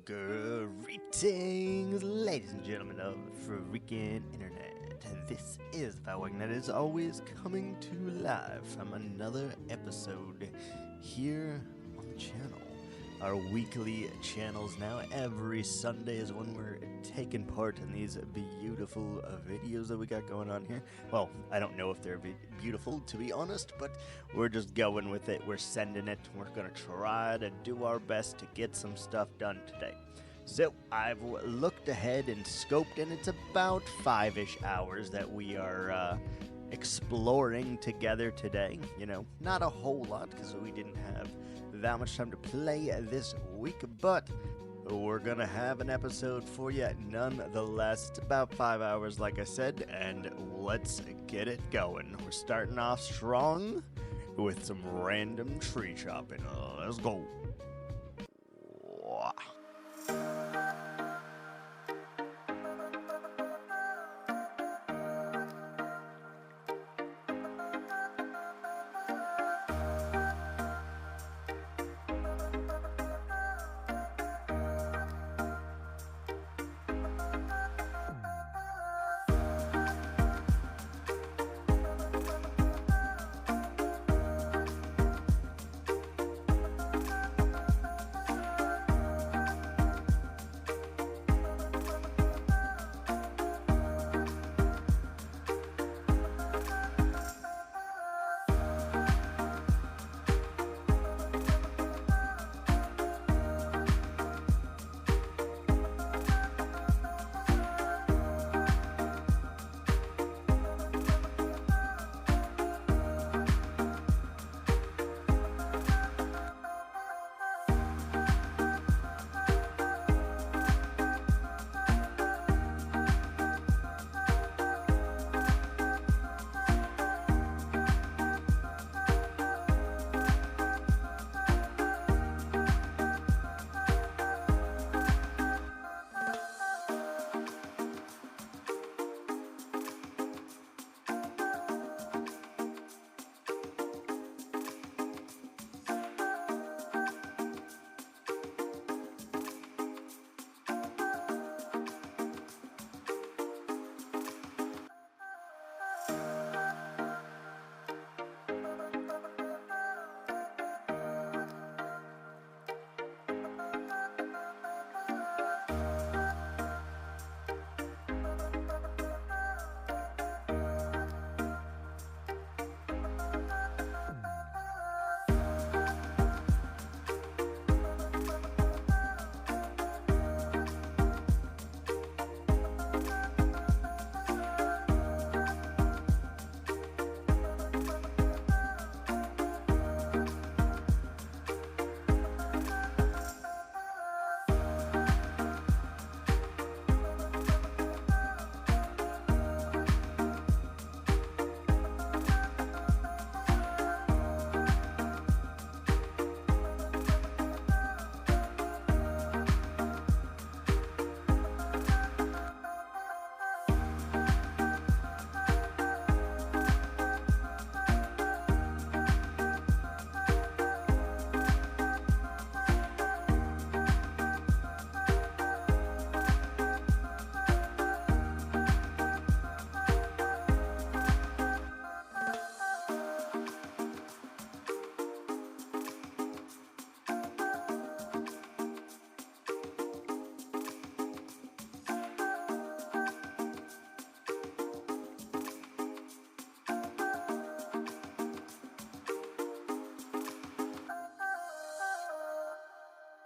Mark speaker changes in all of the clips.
Speaker 1: Greetings, ladies and gentlemen of the freaking internet. This is Valwag that is always coming to you live from another episode here on the channel. Our weekly channels now. Every Sunday is when we're taking part in these beautiful videos that we got going on here. Well, I don't know if they're beautiful, to be honest, but we're just going with it. We're sending it. We're going to try to do our best to get some stuff done today. So I've looked ahead and scoped, and it's about 5-ish hours that we are exploring together today. You know, not a whole lot because we didn't have that much time to play this week, but we're gonna have an episode for you nonetheless. It's about 5 hours, like I said, and let's get it going. We're starting off strong with some random tree chopping. Let's go.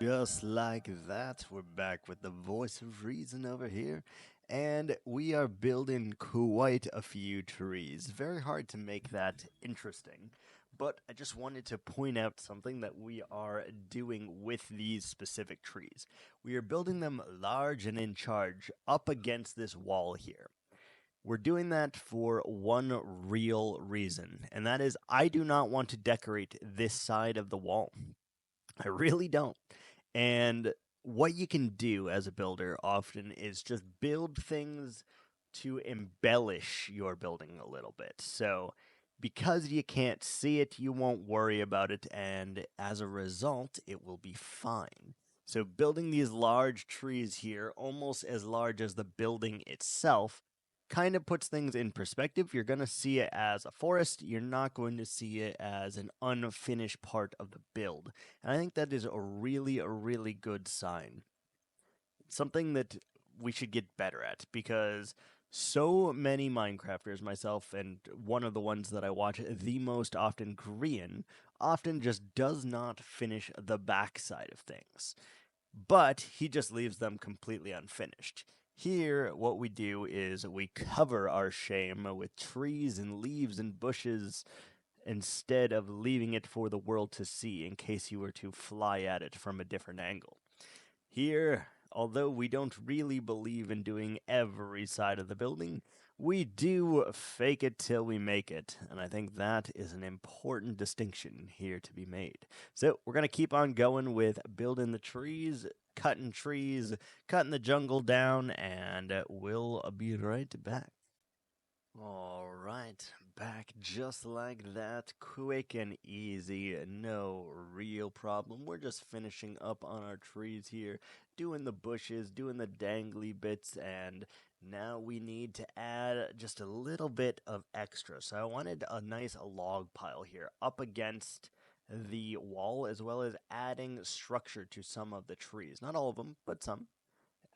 Speaker 1: Just like that, we're back with the voice of reason over here, and we are building quite a few trees. Very hard to make that interesting, but I just wanted to point out something that we are doing with these specific trees. We are building them large and in charge up against this wall here. We're doing that for one real reason, and that is I do not want to decorate this side of the wall. I really don't. And what you can do as a builder often is just build things to embellish your building a little bit. So because you can't see it, you won't worry about it, and as a result, it will be fine. So building these large trees here, almost as large as the building itself, kind of puts things in perspective. You're going to see it as a forest. You're not going to see it as an unfinished part of the build. And I think that is a really good sign. Something that we should get better at, because so many Minecrafters, myself and one of the ones that I watch the most often, Korean, often just does not finish the backside of things. But he just leaves them completely unfinished. Here, what we do is we cover our shame with trees and leaves and bushes instead of leaving it for the world to see in case you were to fly at it from a different angle. Here, although we don't really believe in doing every side of the building, we do fake it till we make it, and I think that is an important distinction here to be made. So we're going to keep on going with building the trees, cutting the jungle down, and we'll be right back. All right, back just like that, quick and easy, no real problem. We're just finishing up on our trees here, doing the bushes, doing the dangly bits, and now we need to add just a little bit of extra. So I wanted a nice log pile here up against the wall, as well as adding structure to some of the trees. Not all of them, but some,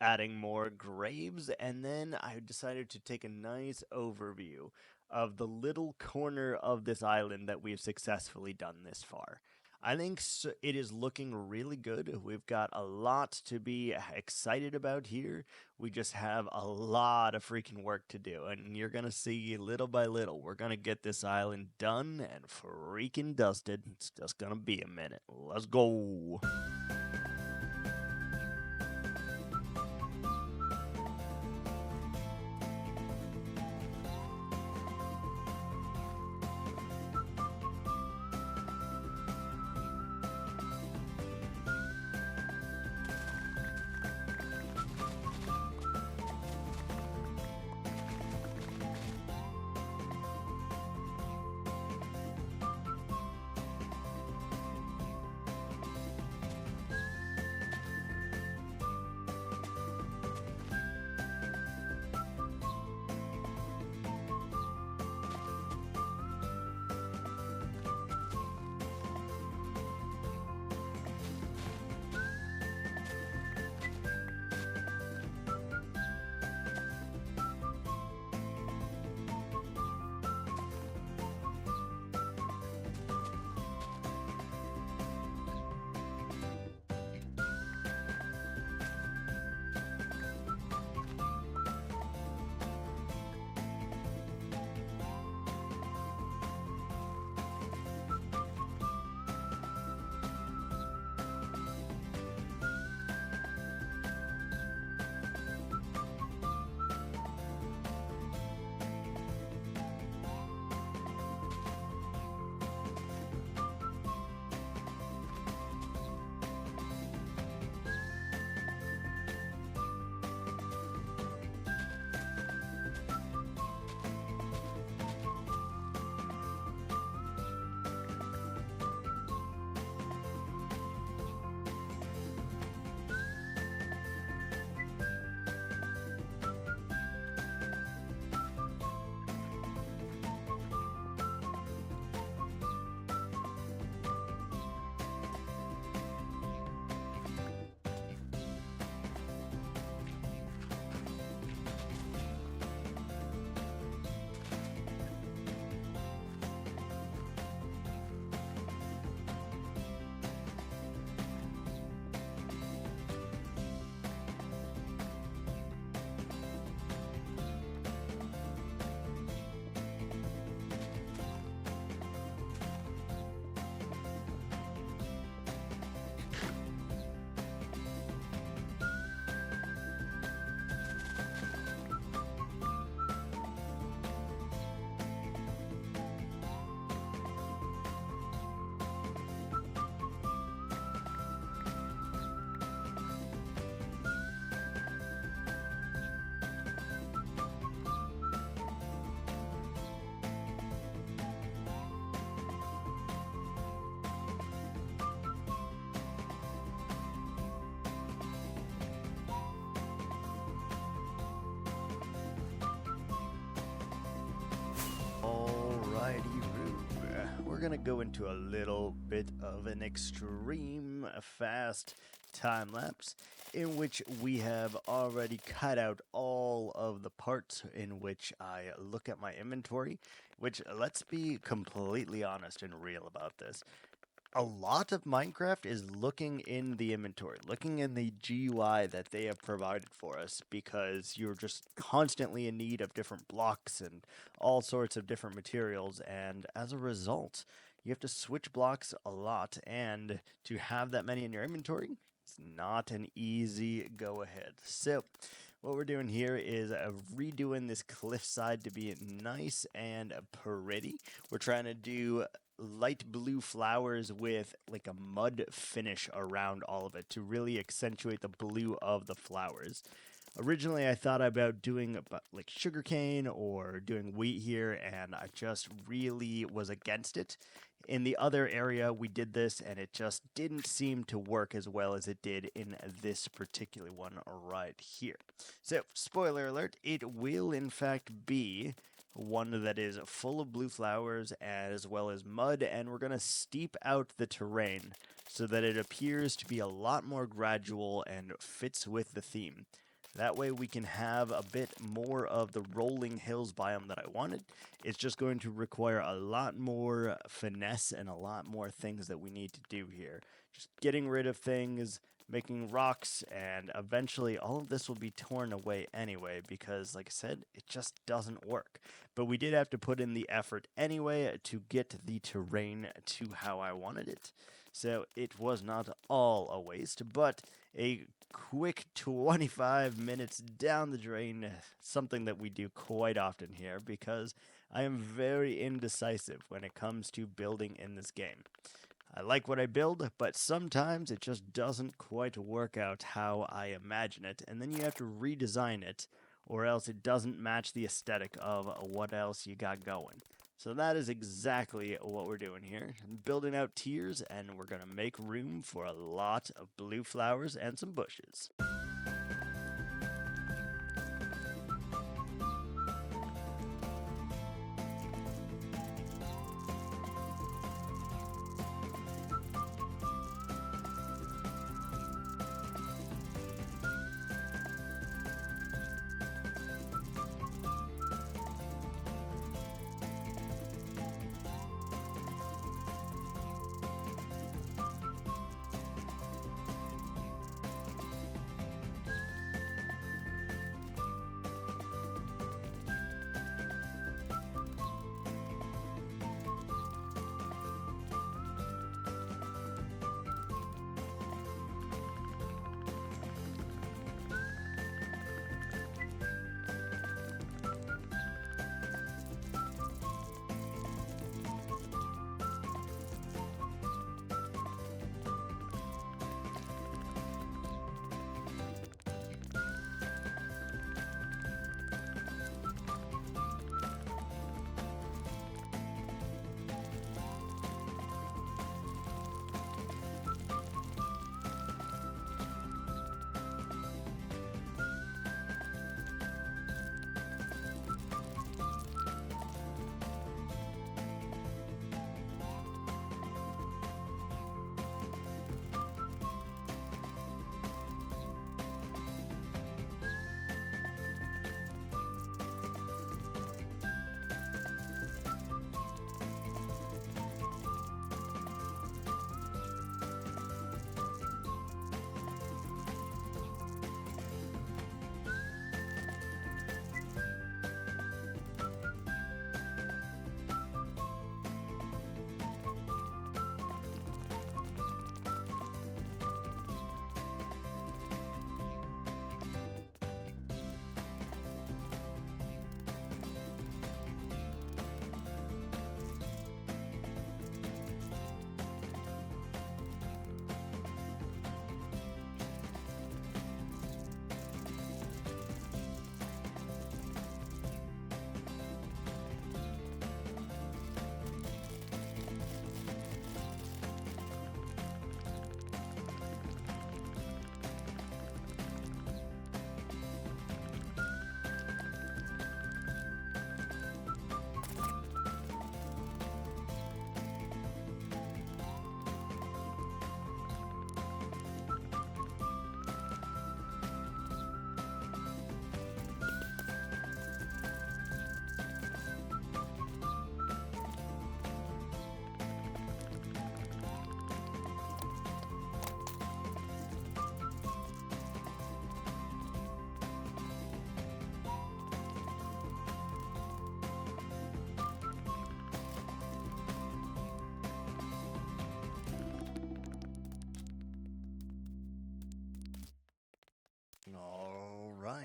Speaker 1: adding more graves, and then I decided to take a nice overview of the little corner of this island that we've successfully done this far. I think it is looking really good. We've got a lot to be excited about here. We just have a lot of freaking work to do, and you're going to see little by little, we're going to get this island done and freaking dusted. It's just going to be a minute. Let's go. going to go into a little bit of an extreme fast time lapse in which we have already cut out all of the parts in which I look at my inventory, which, let's be completely honest and real about this. A lot of Minecraft is looking in the inventory, looking in the GUI that they have provided for us, because you're just constantly in need of different blocks and all sorts of different materials, and as a result, you have to switch blocks a lot, and to have that many in your inventory, it's not an easy go ahead. So, what we're doing here is redoing this cliffside to be nice and pretty. We're trying to do light blue flowers with like a mud finish around all of it to really accentuate the blue of the flowers. Originally, I thought about doing like sugarcane or doing wheat here, and I just really was against it. In the other area, we did this, and it just didn't seem to work as well as it did in this particular one right here. So, spoiler alert, it will in fact be one that is full of blue flowers as well as mud, and we're going to steep out the terrain so that it appears to be a lot more gradual and fits with the theme. That way we can have a bit more of the rolling hills biome that I wanted. It's just going to require a lot more finesse and a lot more things that we need to do here. Just getting rid of things, making rocks, and eventually all of this will be torn away anyway because, like I said, it just doesn't work. But we did have to put in the effort anyway to get the terrain to how I wanted it. So it was not all a waste, but a quick 25 minutes down the drain, something that we do quite often here because I am very indecisive when it comes to building in this game. I like what I build, but sometimes it just doesn't quite work out how I imagine it, and then you have to redesign it, or else it doesn't match the aesthetic of what else you got going. So that is exactly what we're doing here. Building out tiers, and we're going to make room for a lot of blue flowers and some bushes.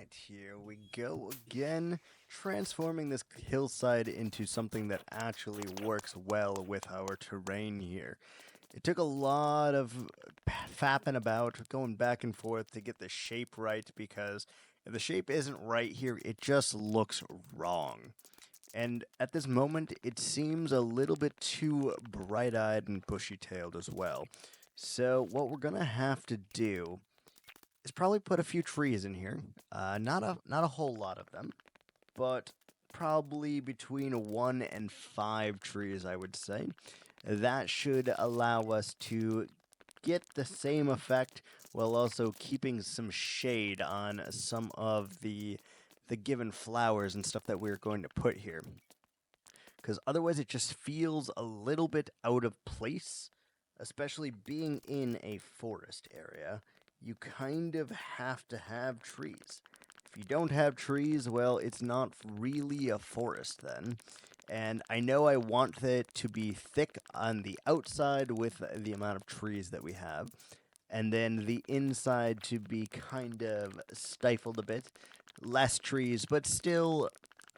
Speaker 1: Alright, here we go again, transforming this hillside into something that actually works well with our terrain here. It took a lot of fapping about, going back and forth to get the shape right, because if the shape isn't right here, it just looks wrong. And at this moment, it seems a little bit too bright-eyed and bushy-tailed as well. So what we're gonna have to do is probably put a few trees in here. Not a whole lot of them, but probably between 1 and 5 trees, I would say. That should allow us to get the same effect while also keeping some shade on some of the given flowers and stuff that we're going to put here. Because otherwise it just feels a little bit out of place, especially being in a forest area. You kind of have to have trees. If you don't have trees, well, it's not really a forest then. And I know I want it to be thick on the outside with the amount of trees that we have, and then the inside to be kind of stifled a bit. Less trees, but still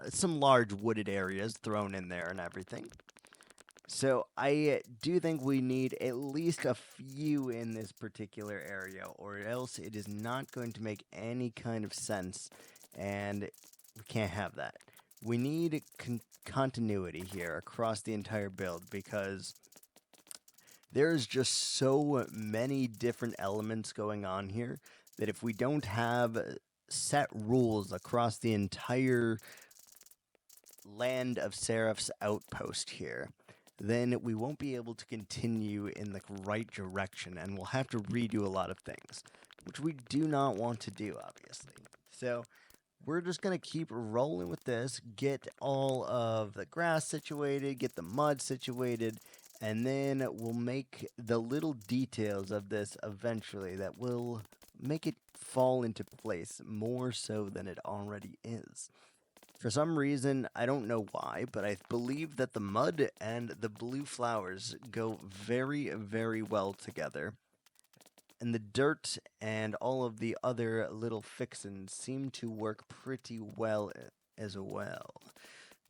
Speaker 1: some large wooded areas thrown in there and everything. So I do think we need at least a few in this particular area, or else it is not going to make any kind of sense, and we can't have that. We need continuity here across the entire build, because there's just so many different elements going on here that if we don't have set rules across the entire land of Seraphs Outpost here, then we won't be able to continue in the right direction, and we'll have to redo a lot of things, which we do not want to do, obviously. So we're just going to keep rolling with this, get all of the grass situated, get the mud situated, and then we'll make the little details of this eventually that will make it fall into place more so than it already is. For some reason, I don't know why, but I believe that the mud and the blue flowers go very, very well together. And the dirt and all of the other little fixins seem to work pretty well as well.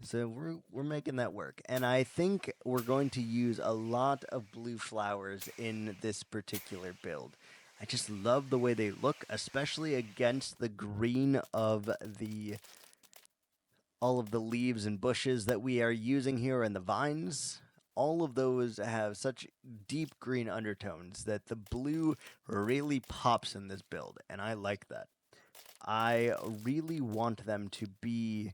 Speaker 1: So we're making that work. And I think we're going to use a lot of blue flowers in this particular build. I just love the way they look, especially against the green of all of the leaves and bushes that we are using here and the vines. All of those have such deep green undertones that the blue really pops in this build, and I like that. I really want them to be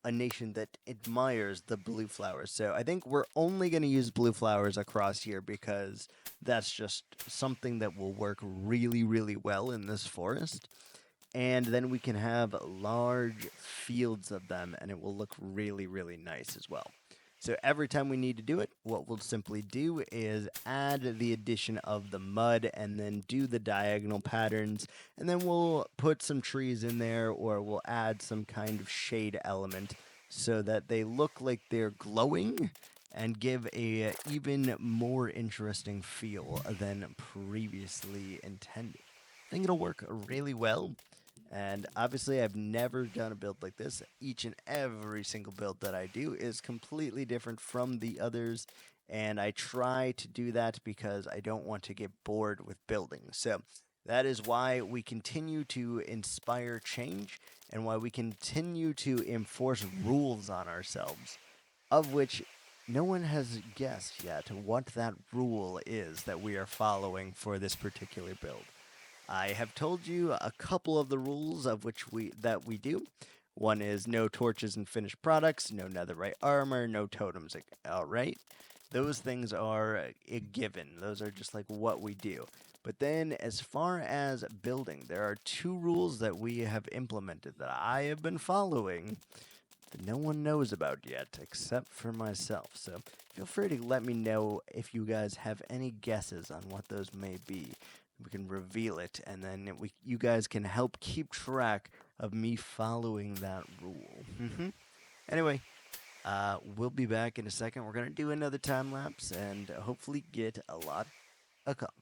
Speaker 1: a nation that admires the blue flowers. So I think we're only going to use blue flowers across here because that's just something that will work really, really well in this forest. And then we can have large fields of them, and it will look really, really nice as well. So every time we need to do it, what we'll simply do is add the addition of the mud and then do the diagonal patterns, and then we'll put some trees in there, or we'll add some kind of shade element so that they look like they're glowing and give a even more interesting feel than previously intended. I think it'll work really well. And obviously, I've never done a build like this. Each and every single build that I do is completely different from the others, and I try to do that because I don't want to get bored with building. So that is why we continue to inspire change, and why we continue to enforce rules on ourselves, of which no one has guessed yet what that rule is that we are following for this particular build. I have told you a couple of the rules of which we do. One is no torches and finished products, no netherite armor, no totems. All right, those things are a given. Those are just like what we do. But then, as far as building, there are 2 rules that we have implemented that I have been following that no one knows about yet except for myself. So feel free to let me know if you guys have any guesses on what those may be. We can reveal it, and then you guys can help keep track of me following that rule. Anyway, we'll be back in a second. We're going to do another time lapse and hopefully get a lot accomplished.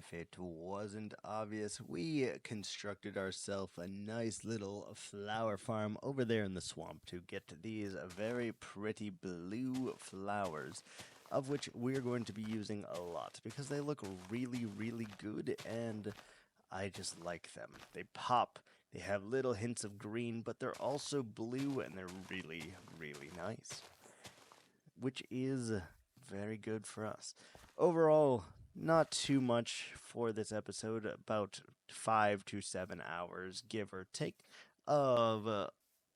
Speaker 1: if it wasn't obvious, we constructed ourselves a nice little flower farm over there in the swamp to get these very pretty blue flowers, of which we're going to be using a lot because they look really, really good and I just like them. They pop, they have little hints of green, but they're also blue and they're really, really nice, which is very good for us. Overall, not too much for this episode, about 5 to 7 hours, give or take, of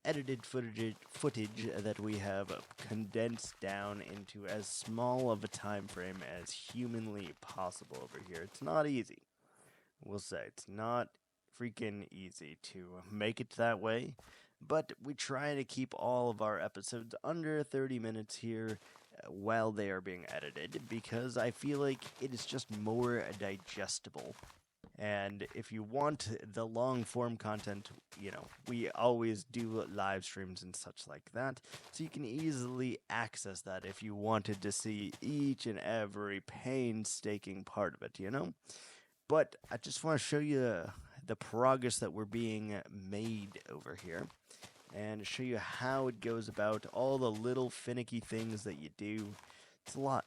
Speaker 1: edited footage that we have condensed down into as small of a time frame as humanly possible over here. It's not easy. We'll say it's not freaking easy to make it that way, but we try to keep all of our episodes under 30 minutes here while they are being edited because I feel like it is just more digestible. And if you want the long form content, we always do live streams and such like that. So you can easily access that if you wanted to see each and every painstaking part of it. But I just want to show you the progress that we're being made over here and show you how it goes about all the little finicky things that you do. It's a lot.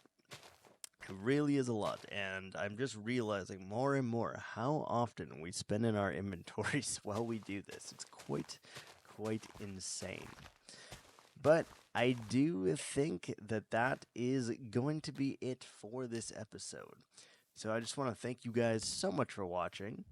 Speaker 1: It really is a lot, and I'm just realizing more and more how often we spend in our inventories while we do this. It's quite insane. But I do think that is going to be it for this episode. So I just want to thank you guys so much for watching.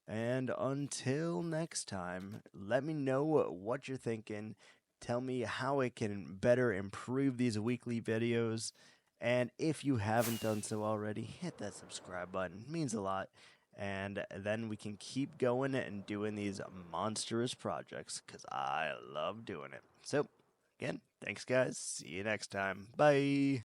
Speaker 1: And until next time, let me know what you're thinking. Tell me how I can better improve these weekly videos. And if you haven't done so already, hit that subscribe button. It means a lot. And then we can keep going and doing these monstrous projects because I love doing it. So, again, thanks guys. See you next time. Bye.